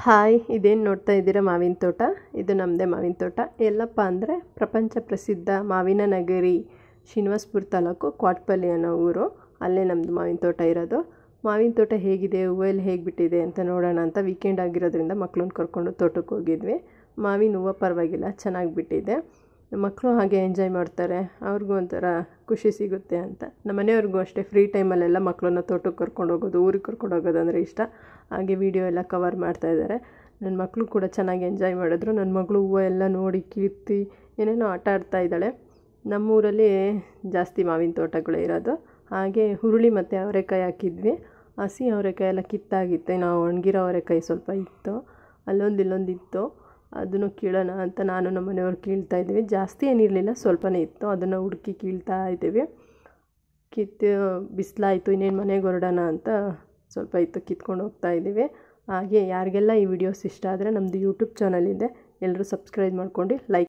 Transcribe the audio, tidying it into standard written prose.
Hi, ಇದೇನು ನೋಡ್ತಾ ಇದ್ದೀರಾ? ಮಾವಿನ ತೋಟ. ಇದು ನಮ್ಮದೇ ಮಾವಿನ ತೋಟ. ಎಲ್ಲಪ್ಪ ಅಂದರೆ ಪ್ರಪಂಚ ಪ್ರಸಿದ್ಧ ಮಾವಿನ ನಗರಿ, ಶ್ರೀನಿವಾಸಪುರ ತಾಲೂಕು, ಕ್ವಾಟ್ಪಲ್ಲಿ ಅನ್ನೋ ಊರು. ಅಲ್ಲೇ ನಮ್ಮದು ಮಾವಿನ ತೋಟ ಇರೋದು. ಮಾವಿನ ತೋಟ ಹೇಗಿದೆ, ಹೂವೆಲ್ಲ ಹೇಗೆ ಬಿಟ್ಟಿದೆ ಅಂತ ನೋಡೋಣ ಅಂತ ವೀಕೆಂಡ್ ಆಗಿರೋದ್ರಿಂದ ಮಕ್ಕಳನ್ನ ಕರ್ಕೊಂಡು ತೋಟಕ್ಕೆ ಹೋಗಿದ್ವಿ. ಮಾವಿನ ಹೂವು ಪರವಾಗಿಲ್ಲ, ಚೆನ್ನಾಗಿ ಬಿಟ್ಟಿದೆ. ಮಕ್ಕಳು ಹಾಗೆ ಎಂಜಾಯ್ ಮಾಡ್ತಾರೆ, ಅವ್ರಿಗೂ ಒಂಥರ ಖುಷಿ ಸಿಗುತ್ತೆ ಅಂತ. ನಮ್ಮ ಮನೆಯವ್ರಿಗೂ ಅಷ್ಟೇ ಫ್ರೀ ಟೈಮಲ್ಲೆಲ್ಲ ಮಕ್ಕಳನ್ನ ತೋಟಕ್ಕೆ ಕರ್ಕೊಂಡು ಹೋಗೋದು, ಊರಿಗೆ ಕರ್ಕೊಂಡು ಹೋಗೋದು ಅಂದರೆ ಇಷ್ಟ. ಹಾಗೆ ವೀಡಿಯೋ ಎಲ್ಲ ಕವರ್ ಮಾಡ್ತಾಯಿದ್ದಾರೆ. ನನ್ನ ಮಕ್ಕಳು ಕೂಡ ಚೆನ್ನಾಗಿ ಎಂಜಾಯ್ ಮಾಡಿದ್ರು. ನನ್ನ ಮಗಳು ಹೂವು ಎಲ್ಲ ನೋಡಿ ಕೀರ್ತಿ ಏನೇನೋ ಆಟ ಆಡ್ತಾ ಇದ್ದಾಳೆ. ನಮ್ಮೂರಲ್ಲಿ ಜಾಸ್ತಿ ಮಾವಿನ ತೋಟಗಳೇ ಇರೋದು. ಹಾಗೆ ಹುರುಳಿ ಮತ್ತು ಅವರೆಕಾಯಿ ಹಾಕಿದ್ವಿ. ಹಸಿ ಅವರೆಕಾಯಿ ಎಲ್ಲ ಕಿತ್ತಾಗಿತ್ತು, ನಾವು ಒಣಗಿರೋ ಅವರೆಕಾಯಿ ಸ್ವಲ್ಪ ಇತ್ತು, ಇಲ್ಲೊಂದಿತ್ತು. ಅದನ್ನು ಕೀಳೋಣ ಅಂತ ನಾನು ನಮ್ಮ ಮನೆಯವ್ರು ಕೀಳ್ತಾ ಇದ್ದೀವಿ. ಜಾಸ್ತಿ ಏನಿರಲಿಲ್ಲ, ಸ್ವಲ್ಪನೇ ಇತ್ತು. ಅದನ್ನು ಹುಡುಕಿ ಕೀಳ್ತಾ ಇದ್ದೀವಿ. ಬಿಸಿಲಾಯಿತು, ಇನ್ನೇನು ಮನೆಗೆ ಹೊರಡೋಣ ಅಂತ ಸ್ವಲ್ಪ ಇತ್ತು, ಕಿತ್ಕೊಂಡು ಹೋಗ್ತಾ ಇದ್ದೀವಿ. ಹಾಗೆ ಯಾರಿಗೆಲ್ಲ ಈ ವಿಡಿಯೋಸ್ ಇಷ್ಟ ಆದರೆ ನಮ್ಮದು ಯೂಟ್ಯೂಬ್ ಚಾನಲ್ ಇದೆ, ಎಲ್ಲರೂ ಸಬ್ಸ್ಕ್ರೈಬ್ ಮಾಡ್ಕೊಂಡು ಲೈಕ್